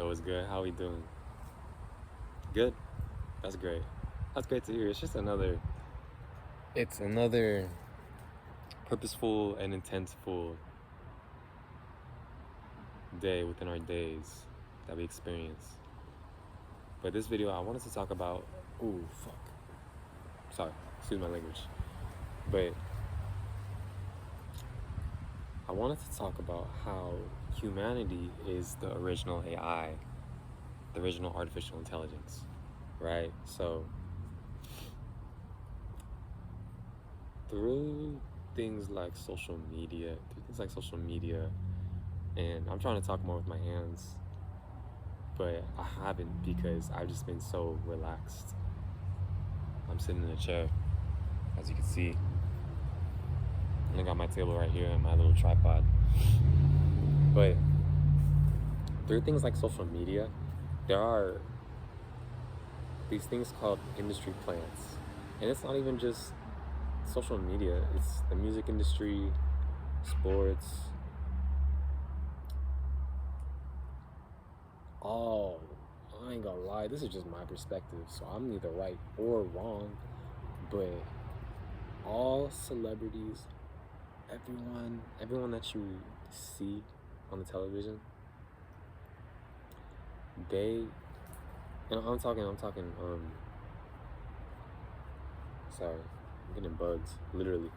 Yo, what's good? How we doing? Good? That's great. That's great to hear. It's another purposeful and intentful day within our days that we experience. But this video, I wanted to talk about, ooh, fuck. Sorry, excuse my language. But I wanted to talk about how humanity is the original AI, the original artificial intelligence, right? So through things like social media, and I'm trying to talk more with my hands, but I haven't because I've just been so relaxed. I'm sitting in a chair, as you can see. And I got my table right here and my little tripod. But through things like social media, there are these things called industry plants. And it's not even just social media, it's the music industry, sports, oh, I ain't gonna lie, this is just my perspective, so I'm neither right or wrong, but all celebrities, everyone that you see on the television, I'm talking, sorry, I'm getting bugs, literally.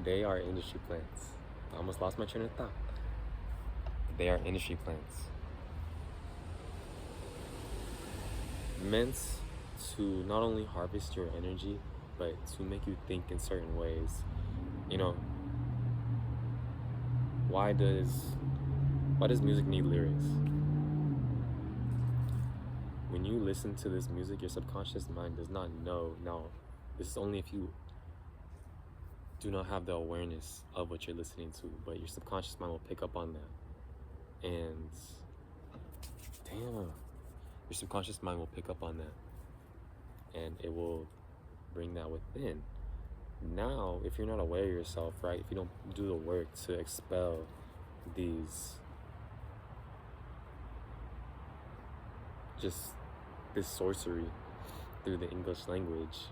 They are industry plants. I almost lost my train of thought. They are industry plants. Meant to not only harvest your energy, but to make you think in certain ways. You know, why does music need lyrics? When you listen to this music, your subconscious mind does not know. Now, this is only if you do not have the awareness of what you're listening to, but your subconscious mind will pick up on that. And damn, your subconscious mind will pick up on that, and it will bring that within. Now, if you're not aware of yourself, right, if you don't do the work to expel this sorcery through the English language,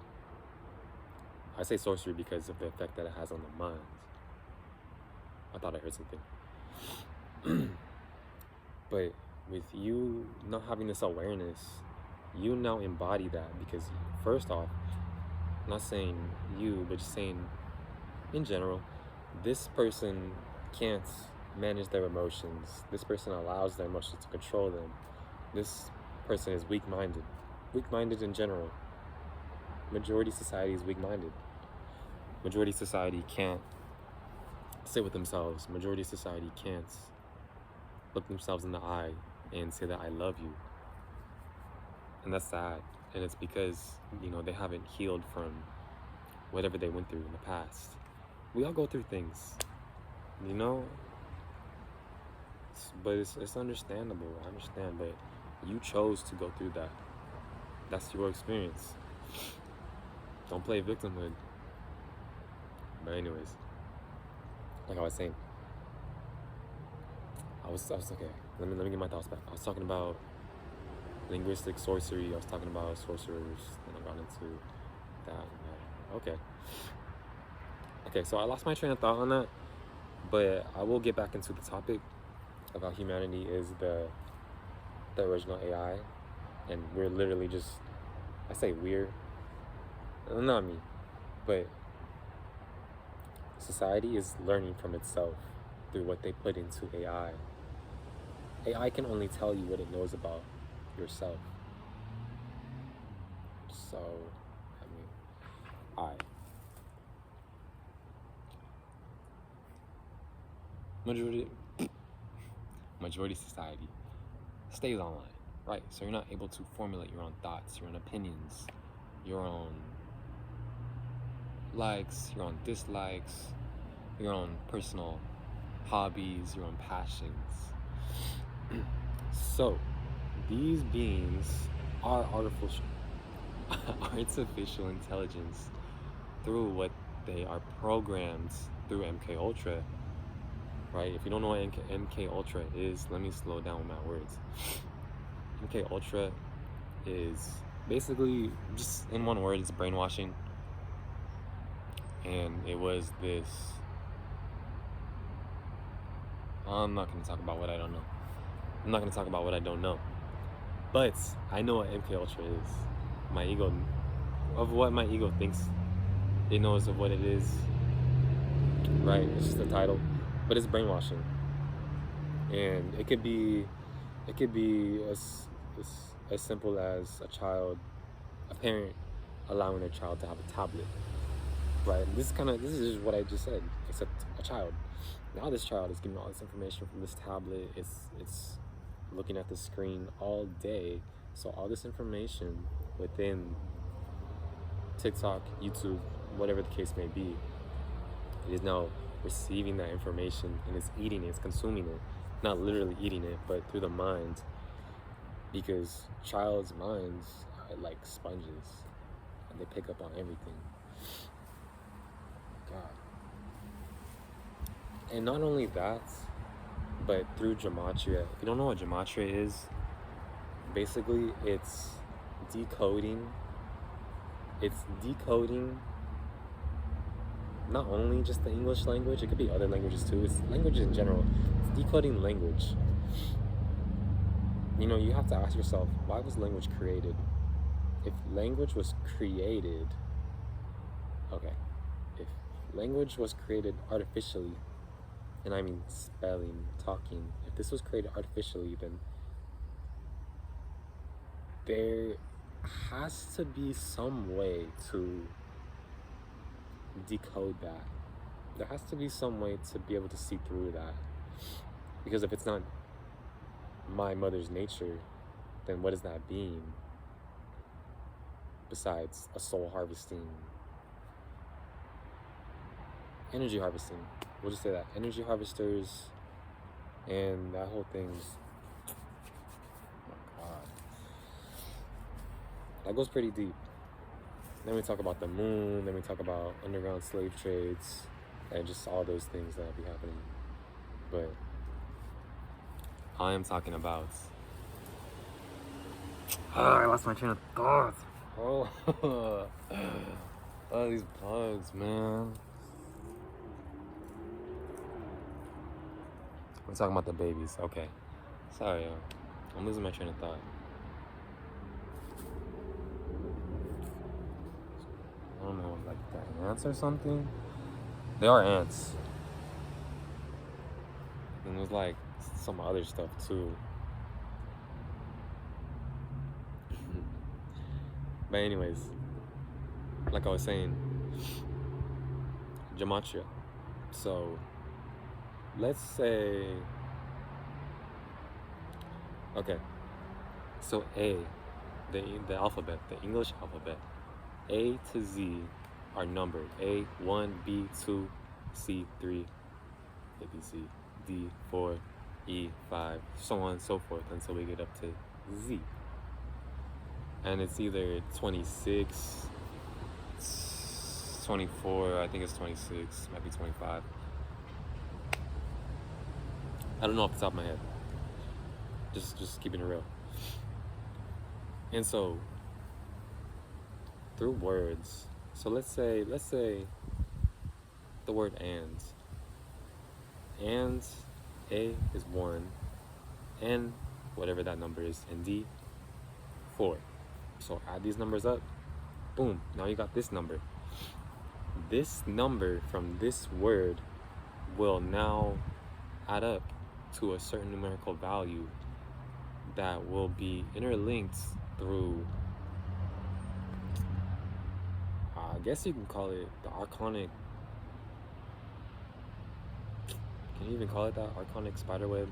I say sorcery because of the effect that it has on the mind. I thought I heard something. But with you not having this awareness, you now embody that, because first off, I'm not saying you, but just saying in general, this person can't manage their emotions. This person allows their emotions to control them. This person is weak-minded. Weak-minded in general. Majority society is weak-minded. Majority society can't sit with themselves. Majority society can't look themselves in the eye and say that I love you. And that's sad. And it's because, they haven't healed from whatever they went through in the past. We all go through things, but it's understandable. I understand, but you chose to go through that. That's your experience. Don't play victimhood. But anyways, like I was saying, I was okay. Let me get my thoughts back. I was talking about linguistic sorcery. I was talking about sorcerers, and I got into that. Okay, so I lost my train of thought on that, but I will get back into the topic of how humanity is the original AI, and we're literally just, I say we're, not me, but society is learning from itself through what they put into AI. AI can only tell you what it knows about yourself. So, alright. Majority society stays online, right? So you're not able to formulate your own thoughts, your own opinions, your own likes, your own dislikes, your own personal hobbies, your own passions. So these beings are artificial intelligence through what they are programmed through MK Ultra, right? If you don't know what MK Ultra is, let me slow down with my words. MK Ultra is basically, just in one word, it's brainwashing. And it was this, I'm not going to talk about what I don't know. I'm not going to talk about what I don't know. But I know what MK Ultra is. My ego, of what my ego thinks it knows of what it is, right? It's just a title, but it's brainwashing. And it could be as simple as a parent allowing a child to have a tablet, right? This is what I just said, except a child. Now this child is getting all this information from this tablet. It's looking at the screen all day. So all this information within TikTok, YouTube, whatever the case may be, it is now receiving that information and it's eating it, it's consuming it. Not literally eating it, but through the mind. Because child's minds are like sponges and they pick up on everything. God. And not only that, but through gematria. If you don't know what gematria is, basically it's decoding not only just the English language, it could be other languages too. It's language in general. It's decoding language. You know, you have to ask yourself, why was language created? If language was created, if language was created artificially, and I mean spelling, talking, if this was created artificially, then there has to be some way to decode that. There has to be some way to be able to see through that. Because if it's not my mother's nature, then what is that being besides a soul harvesting, energy harvesting? We'll just say that. Energy harvesters and that whole thing's, oh my God. That goes pretty deep. Then we talk about the moon, then we talk about underground slave trades, and just all those things that be happening. But I am talking about... I lost my train of thought. Oh, oh, these bugs, man. We're talking about the babies. Okay. Sorry, I'm losing my train of thought. I don't know, like the ants or something? They are ants. And there's like some other stuff too. But anyways, like I was saying, gematria. So let's say, okay, so A, the alphabet, the English alphabet, A to Z are numbered. A, 1, B, 2, C, 3, A, B, C, D, 4, E, 5, so on and so forth until we get up to Z. And it's either 26, 24, I think it's 26, might be 25. I don't know off the top of my head. Just keeping it real. And so, through words, so let's say the word and. And A is 1, N, whatever that number is, and D, 4. So add these numbers up, boom, now you got this number. This number from this word will now add up to a certain numerical value that will be interlinked through, I guess you can call it the archonic, can you even call it that? Archonic spiderweb?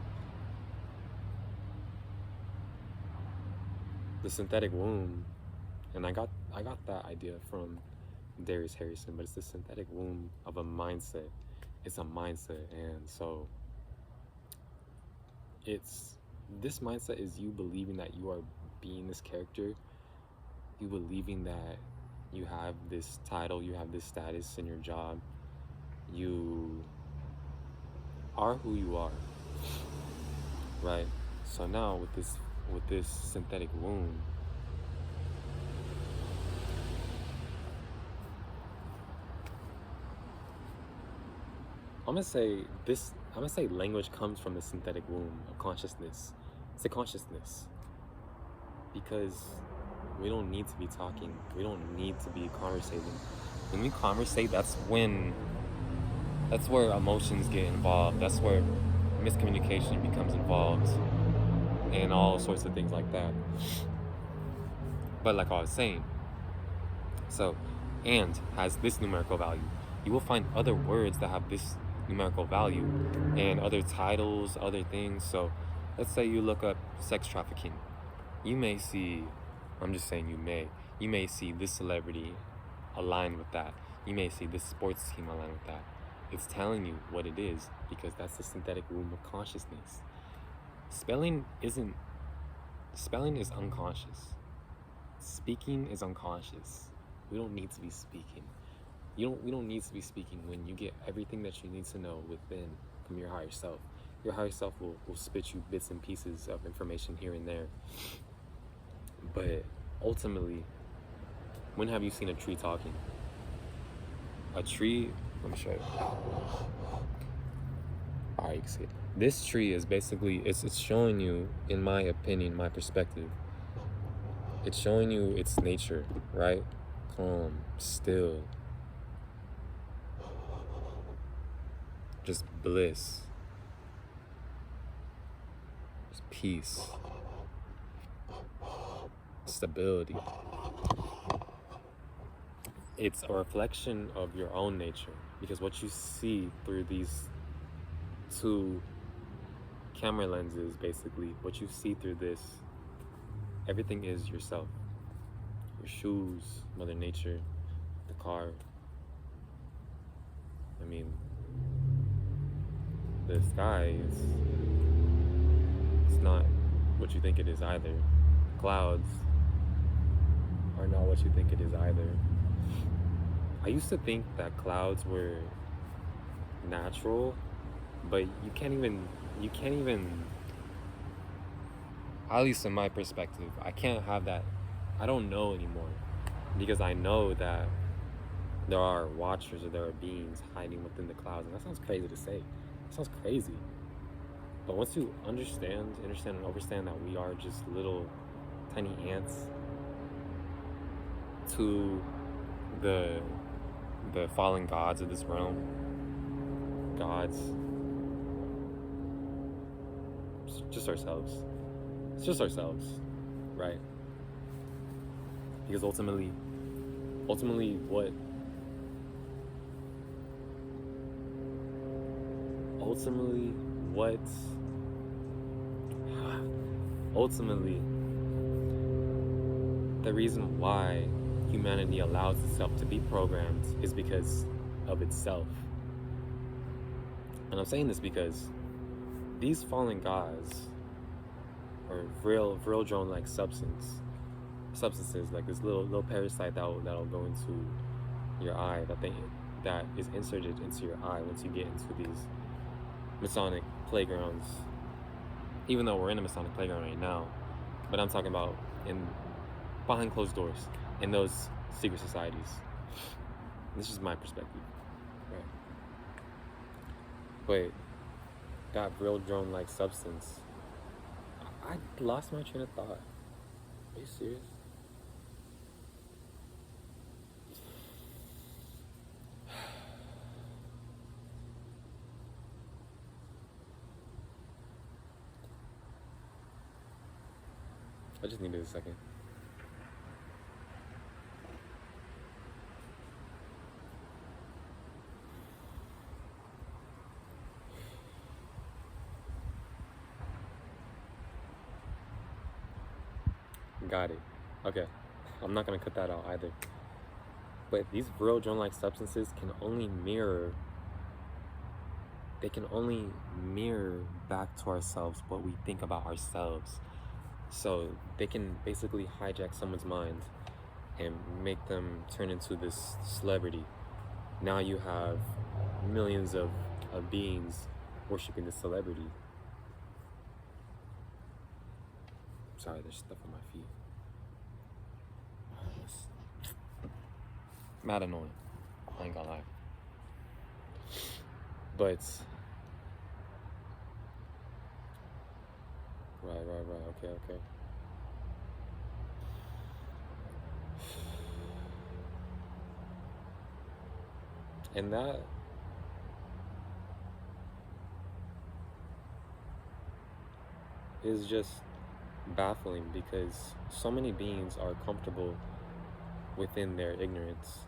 The synthetic womb. And I got that idea from Darius Harrison, but it's the synthetic womb of a mindset. It's a mindset, and so this mindset is you believing that you are being this character, you believing that You have this title, you have this status in your job. You are who you are, right? So now with this synthetic womb, I'm gonna say language comes from the synthetic womb of consciousness. It's a consciousness. Because we don't need to be talking. We don't need to be conversating. When we conversate, that's where emotions get involved. That's where miscommunication becomes involved, and all sorts of things like that. But like I was saying, so and has this numerical value. You will find other words that have this numerical value, and other titles, other things. So let's say you look up sex trafficking. You may see, I'm just saying you may see this celebrity aligned with that. You may see this sports team aligned with that. It's telling you what it is, because that's the synthetic womb of consciousness. Spelling is unconscious. Speaking is unconscious. We don't need to be speaking. We don't need to be speaking when you get everything that you need to know within from your higher self. Your higher self will spit you bits and pieces of information here and there. But ultimately, when have you seen a tree talking? A tree, let me show you. Alright, you can see it. This tree is basically, it's showing you, in my opinion, my perspective, it's showing you its nature, right? Calm, still, just bliss, just peace, stability. It's a reflection of your own nature, because what you see through these two camera lenses, basically, what you see through this, everything is yourself. Your shoes, Mother Nature, the car. I mean, the sky is, it's not what you think it is either. Clouds are not what you think it is either. I used to think that clouds were natural, but you can't even, at least in my perspective, I can't have that. I don't know anymore, because I know that there are watchers, or there are beings hiding within the clouds. And that sounds crazy to say. It sounds crazy. But once you understand and overstand that we are just little tiny ants to the fallen gods of this realm, gods, just ourselves. It's just ourselves, right? Because ultimately what the reason why humanity allows itself to be programmed is because of itself. And I'm saying this because these fallen gods are real drone-like substances, like this little parasite that'll go into your eye, that is inserted into your eye once you get into these Masonic playgrounds. Even though we're in a Masonic playground right now, but I'm talking about behind closed doors, in those secret societies. This is my perspective, right? But that real drone-like substance, I lost my train of thought. Are you serious? I just needed a second. Got it. Okay. I'm not gonna cut that out either. But these real drone-like substances can only mirror back to ourselves what we think about ourselves. So they can basically hijack someone's mind and make them turn into this celebrity. Now you have millions of beings worshiping this celebrity. Sorry, there's stuff on my feet. It's mad annoying. I ain't gonna lie. But right. Okay. And that is just baffling because so many beings are comfortable within their ignorance.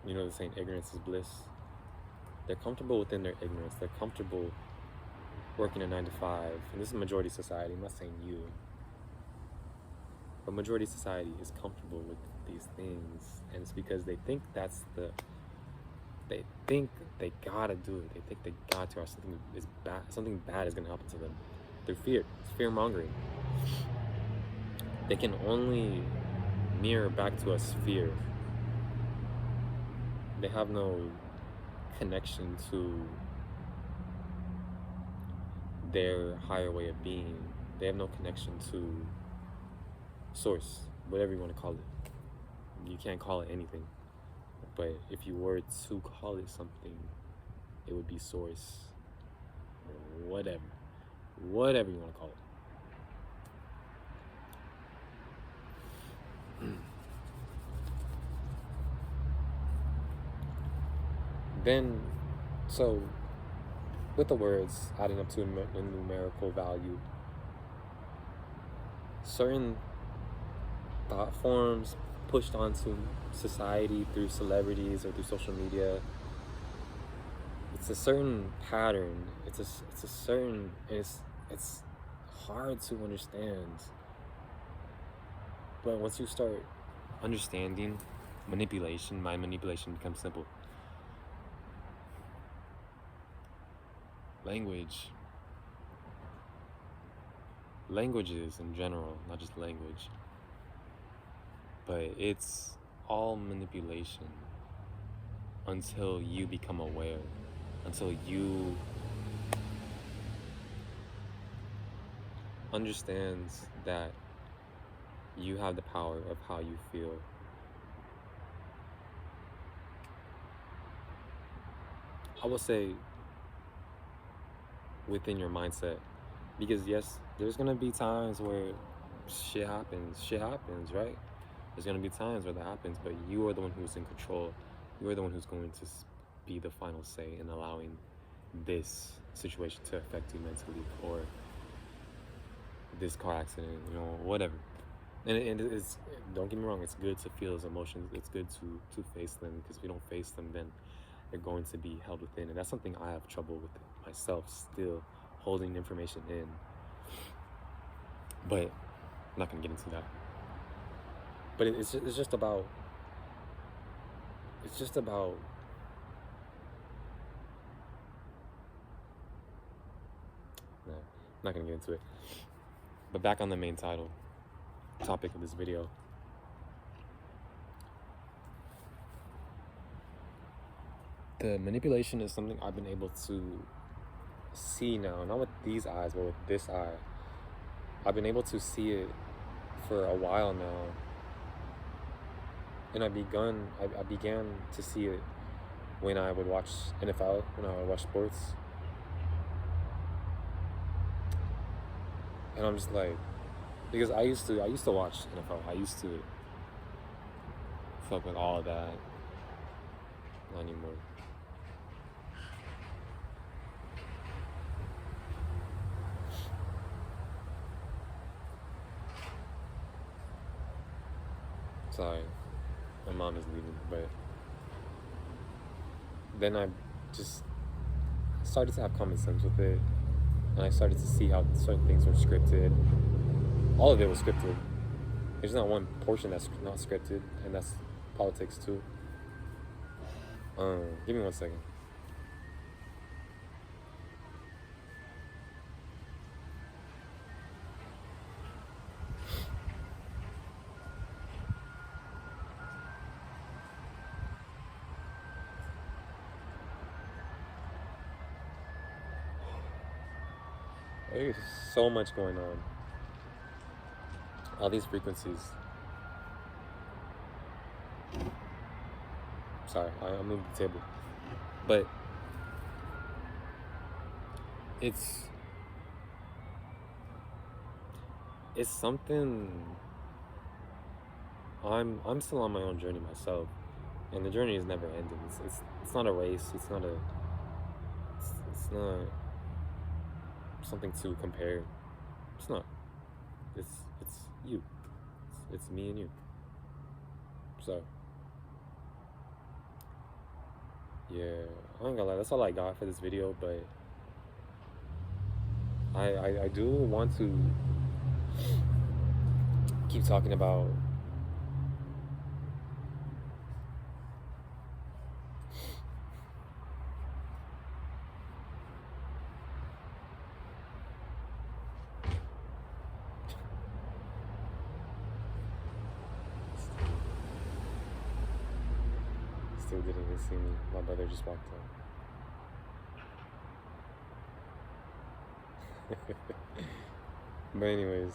You know the saying, ignorance is bliss. They're comfortable within their ignorance. They're comfortable working a 9 to 5. And this is majority society. I'm not saying you. But majority society is comfortable with these things. And it's because they think they think they gotta do it. They think they got to, or something bad is gonna happen to them. Through fear. It's fear mongering. They can only mirror back to us fear. They have no connection to their higher way of being. They have no connection to source, whatever you want to call it. You can't call it anything. But if you were to call it something, it would be source. Whatever you want to call it. Then, so with the words adding up to a numerical value, certain thought forms pushed onto society through celebrities or through social media, it's a certain pattern. It's a certain, it's hard to understand. But once you start understanding manipulation, mind manipulation becomes simple. Languages in general, not just language, but it's all manipulation until you become aware, until you understand that you have the power of how you feel. I will say within your mindset, because yes, there's gonna be times where shit happens, right? There's gonna be times where that happens, but you are the one who's in control. You are the one who's going to be the final say in allowing this situation to affect you mentally, or this car accident, whatever. And it's, don't get me wrong, it's good to feel those emotions. It's good to face them, because if you don't face them, then they're going to be held within. And that's something I have trouble with myself, still holding information in. But I'm not gonna get into that. But it's just about no, I'm not gonna get into it. But back on the main topic of this video. The manipulation is something I've been able to see now, not with these eyes, but with this eye. I've been able to see it for a while now. And I began to see it when I would watch NFL, when I would watch sports. And I'm just like, because I used to watch NFL. I used to fuck with all of that. Not anymore. Sorry, my mom is leaving, but then I just started to have common sense with it, and I started to see how certain things were scripted. All of it was scripted. There's not one portion that's not scripted, and that's politics too. Give me 1 second. There's so much going on. All these frequencies. Sorry, I moved the table. But it's something. I'm still on my own journey myself, and the journey is never ending. It's not a race. It's not something to compare. It's not. It's you. It's me and you. So yeah, I ain't gonna lie. That's all I got for this video. But I do want to keep talking about still didn't even see me. My brother just walked up. But anyways,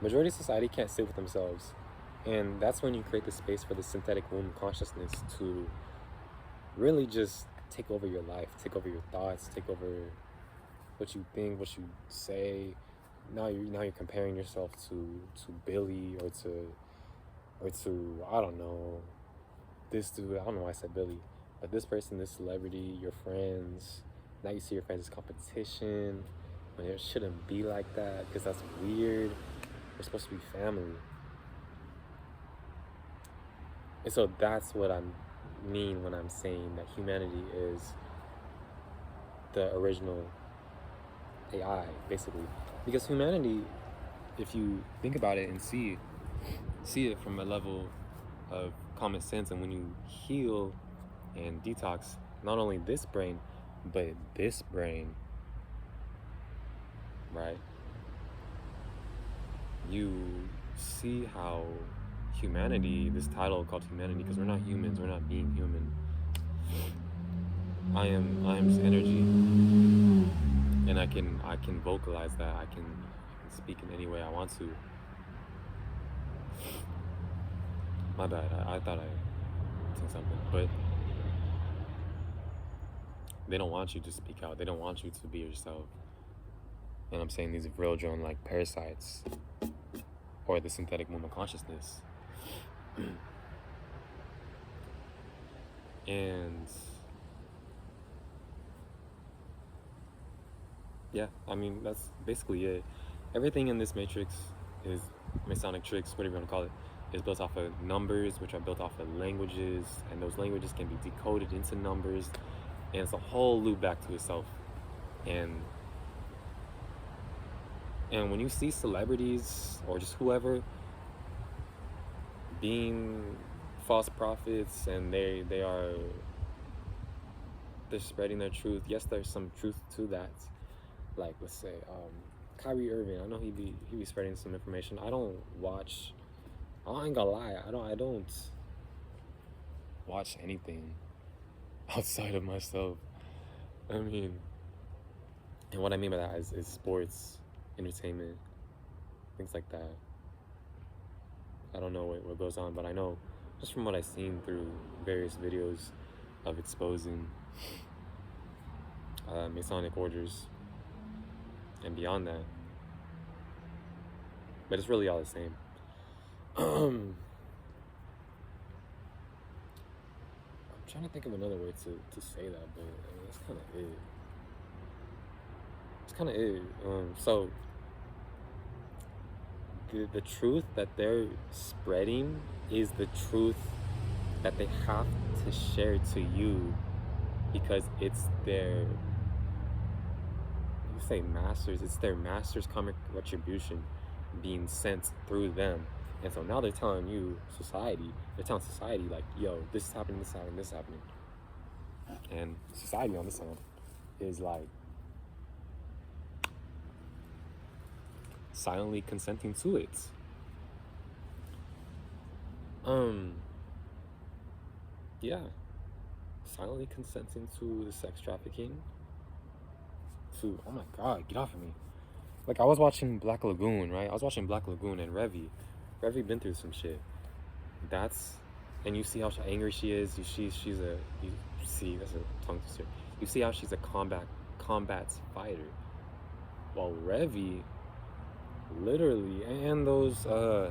majority of society can't sit with themselves, and that's when you create the space for the synthetic womb consciousness to really just take over your life, take over your thoughts, take over what you think, what you say. Now you're comparing yourself to Billy or to I don't know, this dude. I don't know why I said Billy, but this person, this celebrity, your friends. Now you see your friends as competition when it shouldn't be like that, because that's weird. We're supposed to be family. And so that's what I mean when I'm saying that humanity is the original AI, basically. Because humanity, if you think about it and see it from a level of common sense, and when you heal and detox not only this brain, but this brain, right? You see how humanity, this title called humanity, because we're not humans, we're not being human. I am just energy, and I can vocalize that. I can speak in any way I want to. My bad. I thought I said something, but they don't want you to speak out. They don't want you to be yourself. And I'm saying these real drone like parasites, or the synthetic womb of consciousness. And yeah, I mean, that's basically it. Everything in this matrix is Masonic tricks, whatever you want to call it, is built off of numbers, which are built off of languages, and those languages can be decoded into numbers, and it's a whole loop back to itself. And when you see celebrities or just whoever being false prophets, and they're spreading their truth, yes, there's some truth to that. Like, let's say Kyrie Irving, I know he be spreading some information. I ain't gonna lie, I don't watch anything outside of myself. I mean, and what I mean by that is sports, entertainment, things like that. I don't know what goes on, but I know just from what I've seen through various videos of exposing Masonic orders and beyond that. But it's really all the same. I'm trying to think of another way to say that, but that's kind of it. It's kind of it. So the truth that they're spreading is the truth that they have to share to you, because it's their, you say masters, it's their master's karmic retribution being sent through them. And so now they're telling you, they're telling society, like, yo, this is happening, this is happening, this is happening. And society on this hand is like silently consenting to it. Yeah. silently consenting to the sex trafficking. To, oh my god, get off of me. Like, I was watching Black Lagoon, right? I was watching Black Lagoon, and Revy been through some shit. And you see how angry she is. You see, that's a tongue twister. You see how she's a combat fighter. While Revy, literally, and those what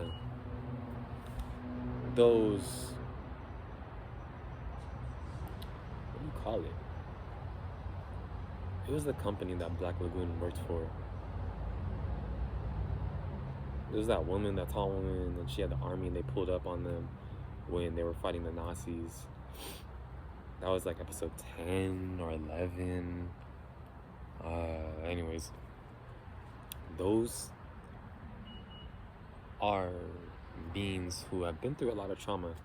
do you call it? It was the company that Black Lagoon worked for. There was that woman, that tall woman, and she had the army, and they pulled up on them when they were fighting the Nazis. That was like episode 10 or 11. Anyways, those are beings who have been through a lot of trauma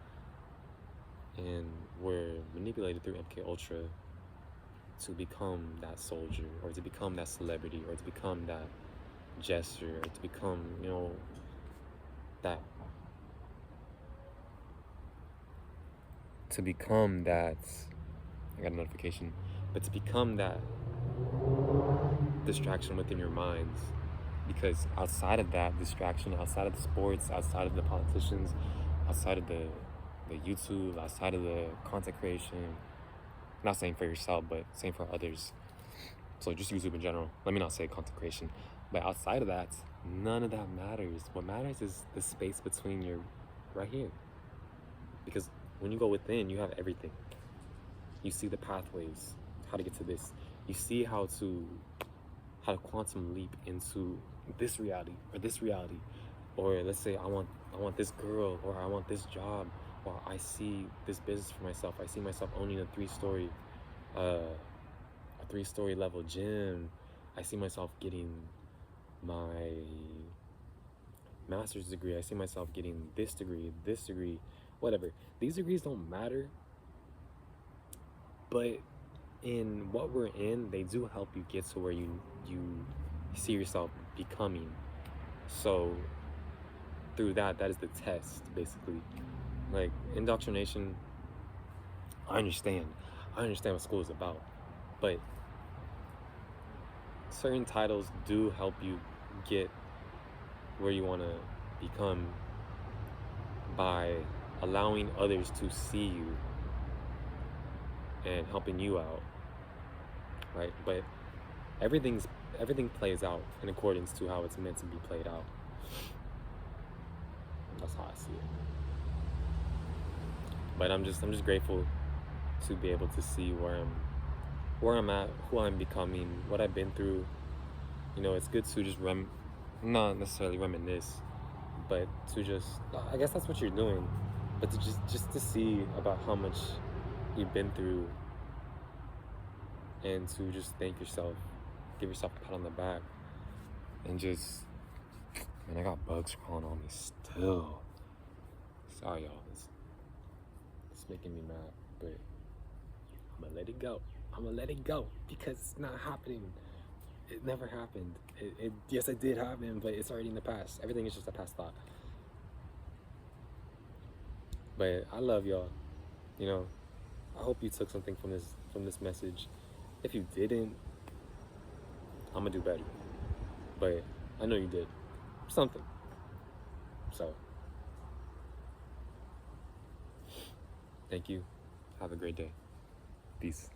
and were manipulated through MK Ultra to become that soldier, or to become that celebrity, or to become that gesture, or to become, that I got a notification, but to become that distraction within your minds. Because outside of that distraction, outside of the sports, outside of the politicians, outside of the YouTube, outside of the content creation, not saying for yourself, but saying for others, so just YouTube in general, let me not say content creation, but outside of that, none of that matters. What matters is the space between your, right here. Because when you go within, you have everything. You see the pathways, how to get to this. You see how to quantum leap into this reality, or let's say I want this girl, or I want this job, or I see this business for myself. I see myself owning a three-story level gym. I see myself getting my master's degree. I see myself getting this degree, whatever. These degrees don't matter, but in what we're in, they do help you get to where you see yourself becoming. So through that is the test, basically. Like, indoctrination, I understand what school is about, but certain titles do help you get where you want to become by allowing others to see you and helping you out, right? But everything plays out in accordance to how it's meant to be played out. That's how I see it. But I'm just grateful to be able to see where I'm at, who I'm becoming, what I've been through. It's good to just not necessarily reminisce, but to just, I guess that's what you're doing, but to just to see about how much you've been through, and to just thank yourself, give yourself a pat on the back, and just, man, I got bugs crawling on me still. Sorry, y'all. It's making me mad, but I'm gonna let it go because it's not happening. It never happened. Yes, it did happen, but it's already in the past. Everything is just a past thought. But I love y'all. I hope you took something from this message. If you didn't, I'm gonna do better. But I know you did something. So, thank you. Have a great day. Peace.